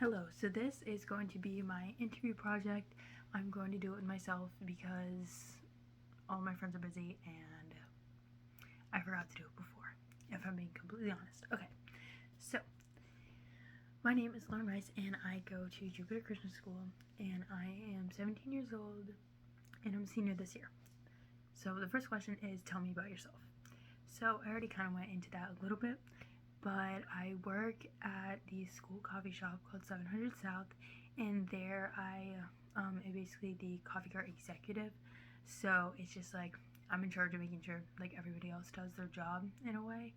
Hello, so this is going to be my interview project. I'm going to do it myself because all my friends are busy and I forgot to do it before, if I'm being completely honest. Okay, so my name is Lauren Rice and I go to Jupiter Christian School and I am 17 years old and I'm a senior this year. So the first question is, tell me about yourself. So I already kind of went into that a little bit, but I work at the school coffee shop called 700 South, and there I am basically the coffee cart executive. So it's just like I'm in charge of making sure like everybody else does their job in a way.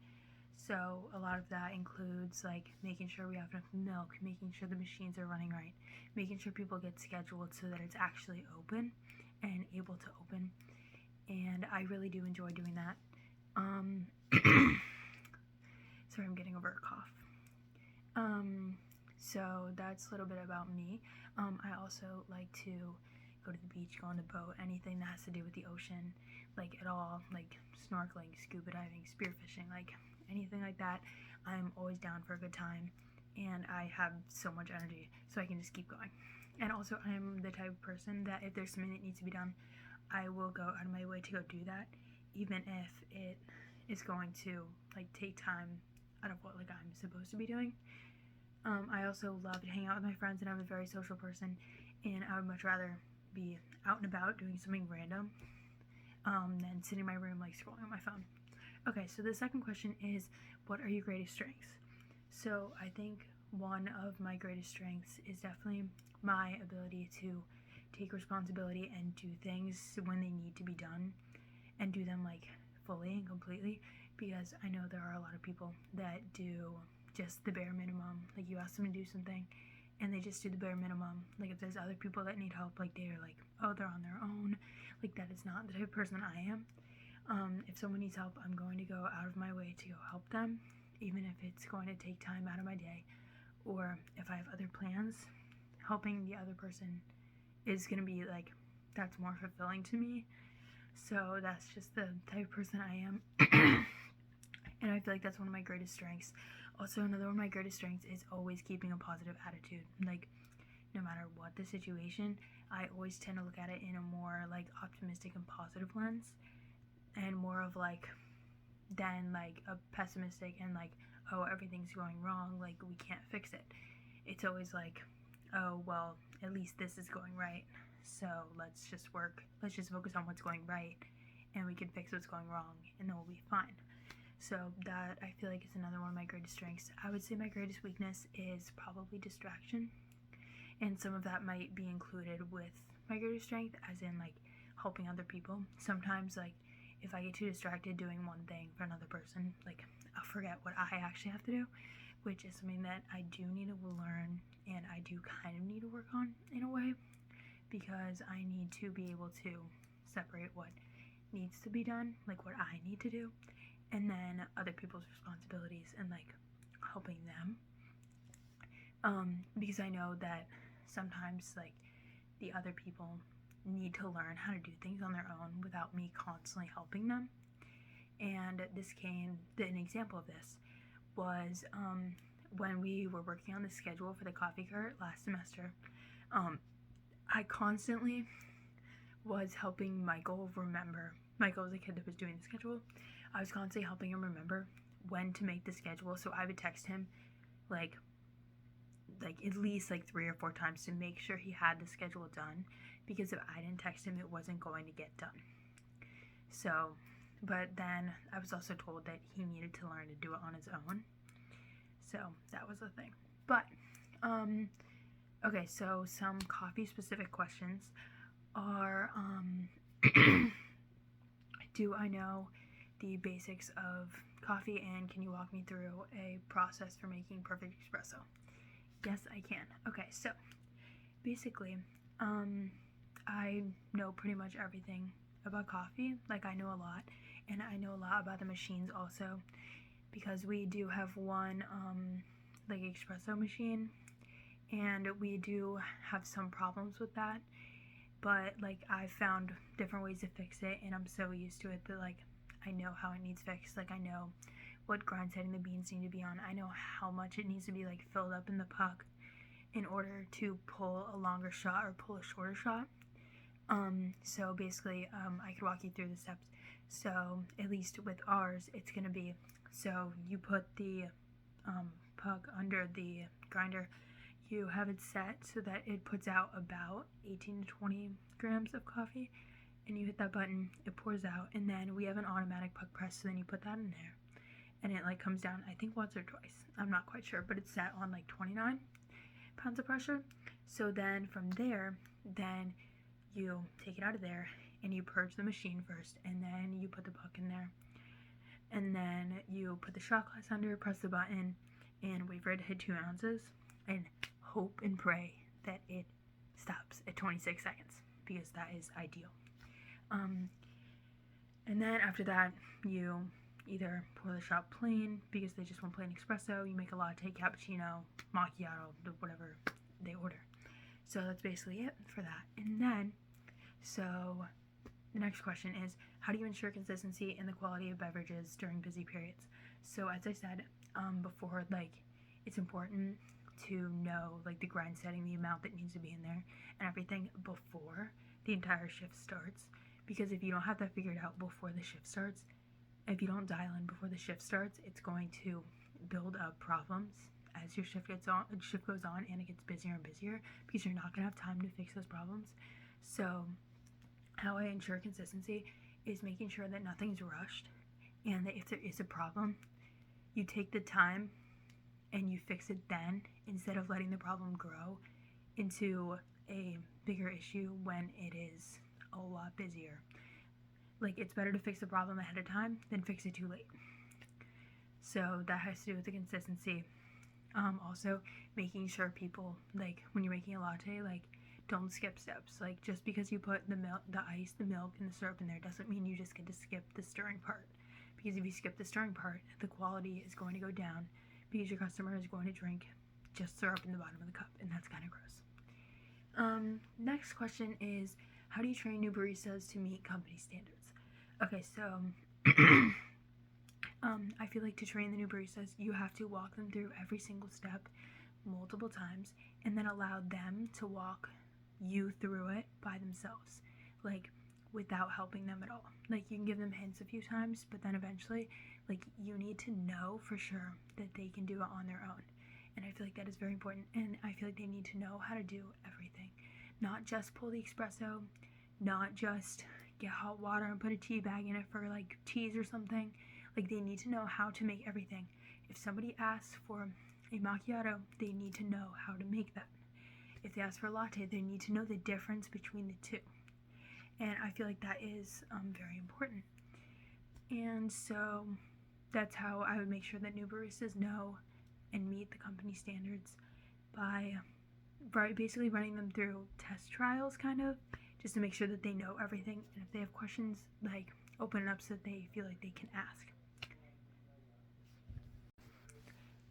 So a lot of that includes like making sure we have enough milk, making sure the machines are running right, making sure people get scheduled so that it's actually open and able to open. And I really do enjoy doing that. Sorry, I'm getting over a cough. So that's a little bit about me. I also like to go to the beach, go on the boat, anything that has to do with the ocean, like at all, like snorkeling, scuba diving, spearfishing, like anything like that. I'm always down for a good time, and I have so much energy, so I can just keep going. And also, I'm the type of person that if there's something that needs to be done, I will go out of my way to go do that, even if it is going to like take time out of what like I'm supposed to be doing. I also love to hang out with my friends, and I'm a very social person, and I would much rather be out and about doing something random than sitting in my room like scrolling on my phone. Okay, so the second question is, what are your greatest strengths? So I think one of my greatest strengths is definitely my ability to take responsibility and do things when they need to be done and do them like fully and completely, because I know there are a lot of people that do just the bare minimum. Like you ask them to do something and they just do the bare minimum. Like if there's other people that need help, like they're like, oh, they're on their own. Like that is not the type of person I am. If someone needs help, I'm going to go out of my way to go help them, even if it's going to take time out of my day, or if I have other plans. Helping the other person is going to be like, that's more fulfilling to me. So that's just the type of person I am. And I feel like that's one of my greatest strengths. Also, another one of my greatest strengths is always keeping a positive attitude. Like, no matter what the situation, I always tend to look at it in a more like optimistic and positive lens, and more of like than like a pessimistic and like, oh, everything's going wrong, like we can't fix it. It's always like, oh well, at least this is going right, so let's just focus on what's going right, and we can fix what's going wrong, and then we'll be fine. So that I feel like is another one of my greatest strengths. I would say my greatest weakness is probably distraction, and some of that might be included with my greatest strength, as in like helping other people. Sometimes like if I get too distracted doing one thing for another person, like I'll forget what I actually have to do, which is something that I do need to learn and I do kind of need to work on in a way, because I need to be able to separate what needs to be done, like what I need to do, and then other people's responsibilities and like helping them. Because I know that sometimes like the other people need to learn how to do things on their own without me constantly helping them. And an example of this was when we were working on the schedule for the coffee cart last semester. I constantly was helping Michael remember. Michael was a kid that was doing the schedule. I was constantly helping him remember when to make the schedule, so I would text him like at least like 3 or 4 times to make sure he had the schedule done, because if I didn't text him, it wasn't going to get done. So, but then I was also told that he needed to learn to do it on his own. So that was the thing. But okay, so some coffee specific questions are do I know the basics of coffee, and can you walk me through a process for making perfect espresso? Yes, I can. Okay, so basically, I know pretty much everything about coffee. Like, I know a lot, and I know a lot about the machines also, because we do have one, like, espresso machine, and we do have some problems with that, but, like, I've found different ways to fix it, and I'm so used to it that, like, I know how it needs fixed. Like, I know what grind setting the beans need to be on. I know how much it needs to be, like, filled up in the puck, in order to pull a longer shot or pull a shorter shot. So basically, I could walk you through the steps. So at least with ours, it's gonna be, so you put the puck under the grinder, you have it set so that it puts out about 18 to 20 grams of coffee, and you hit that button, it pours out, and then we have an automatic puck press, so then you put that in there, and it like comes down, I think once or twice, I'm not quite sure, but it's set on like 29 pounds of pressure. So then from there, then you take it out of there and you purge the machine first, and then you put the puck in there, and then you put the shot glass under, press the button, and wait for it to hit 2 ounces, and hope and pray that it stops at 26 seconds, because that is ideal. And then after that, you either pour the shot plain, because they just want plain espresso, you make a latte, cappuccino, macchiato, whatever they order. So that's basically it for that. And then, so the next question is, how do you ensure consistency in the quality of beverages during busy periods? So as I said before, like, it's important to know like the grind setting, the amount that needs to be in there and everything before the entire shift starts, because if you don't have that figured out before the shift starts, if you don't dial in before the shift starts, it's going to build up problems as your shift goes on and it gets busier and busier, because you're not going to have time to fix those problems. So how I ensure consistency is making sure that nothing's rushed, and that if there is a problem, you take the time and you fix it then, instead of letting the problem grow into a bigger issue when it is a lot busier. Like, it's better to fix the problem ahead of time than fix it too late. So that has to do with the consistency. Also, making sure people, like, when you're making a latte, like, don't skip steps. Like, just because you put the milk, the ice, the milk, and the syrup in there doesn't mean you just get to skip the stirring part. Because if you skip the stirring part, the quality is going to go down, because your customer is going to drink just syrup in the bottom of the cup, and that's kind of gross. Next question is, how do you train new baristas to meet company standards? Okay, so I feel like to train the new baristas, you have to walk them through every single step multiple times, and then allow them to walk you through it by themselves, like, without helping them at all. Like, you can give them hints a few times, but then eventually, like, you need to know for sure that they can do it on their own. And I feel like that is very important, and I feel like they need to know how to do everything. Not just pull the espresso, not just get hot water and put a tea bag in it for, like, teas or something. Like, they need to know how to make everything. If somebody asks for a macchiato, they need to know how to make that. If they ask for a latte, they need to know the difference between the two. And I feel like that is very important. And so that's how I would make sure that new baristas know and meet the company standards, by basically running them through test trials, kind of, just to make sure that they know everything. And if they have questions, like, open it up so that they feel like they can ask.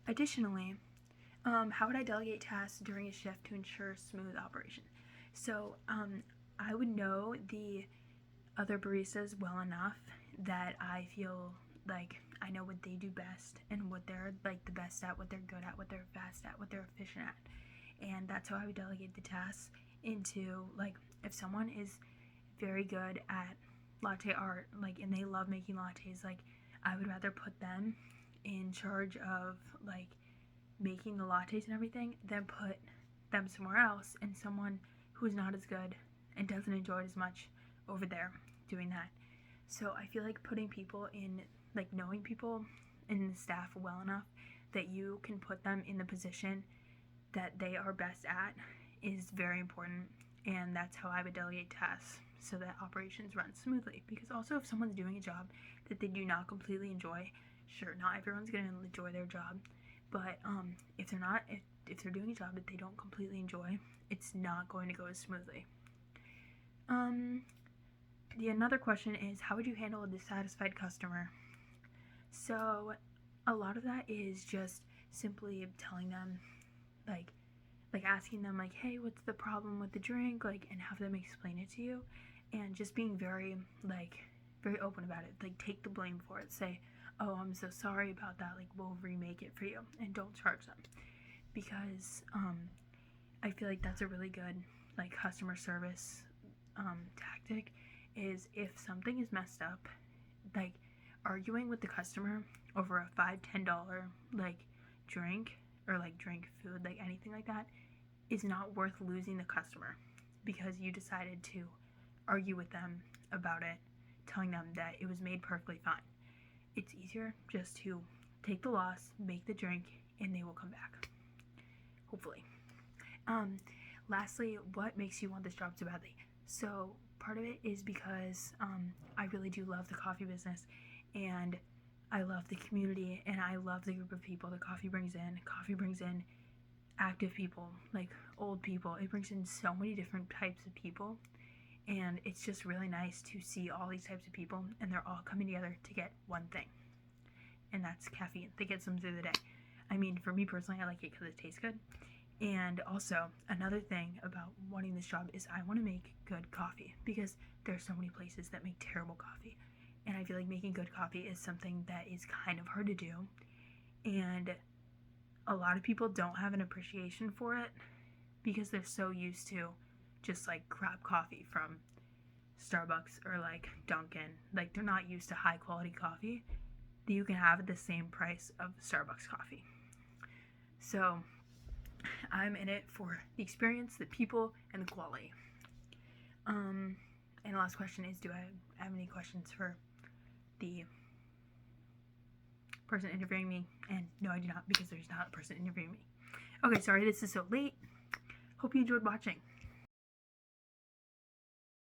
Additionally, how would I delegate tasks during a shift to ensure smooth operation? So I would know the other baristas well enough that I feel like I know what they do best and what they're, like, the best at, what they're good at, what they're fast at, what they're efficient at. And that's how I would delegate the tasks into, like, if someone is very good at latte art, like, and they love making lattes, like, I would rather put them in charge of, like, making the lattes and everything than put them somewhere else and someone who's not as good and doesn't enjoy it as much over there doing that. So I feel like putting people in, like, knowing people and the staff well enough that you can put them in the position that they are best at is very important. And that's how I would delegate tasks, so that operations run smoothly. Because also, if someone's doing a job that they do not completely enjoy, sure, not everyone's going to enjoy their job, but if they're doing a job that they don't completely enjoy, it's not going to go as smoothly. Another question is, how would you handle a dissatisfied customer? So a lot of that is just simply telling them, like asking them, like, hey, what's the problem with the drink, like, and have them explain it to you, and just being very open about it. Like, take the blame for it. Say, oh, I'm so sorry about that, like, we'll remake it for you, and don't charge them. Because I feel like that's a really good like customer service tactic, is if something is messed up, like arguing with the customer over a $5-10 like drink or like drink food, like anything like that, is not worth losing the customer because you decided to argue with them about it, telling them that it was made perfectly fine. It's easier just to take the loss, make the drink, and they will come back, hopefully. Lastly, what makes you want this job so badly? So part of it is because I really do love the coffee business, and I love the community, and I love the group of people that coffee brings in. Coffee brings in active people, like old people. It brings in so many different types of people, and it's just really nice to see all these types of people, and they're all coming together to get one thing, and that's caffeine. They get some through the day. I mean, for me personally, I like it because it tastes good. And also, another thing about wanting this job is I want to make good coffee, because there's so many places that make terrible coffee. And I feel like making good coffee is something that is kind of hard to do. And a lot of people don't have an appreciation for it because they're so used to just like crap coffee from Starbucks or like Dunkin'. Like, they're not used to high quality coffee that you can have at the same price of Starbucks coffee. So I'm in it for the experience, the people, and the quality. And the last question is, do I have any questions for the person interviewing me? And no, I do not, because there's not a person interviewing me. Okay, sorry this is so late. Hope you enjoyed watching.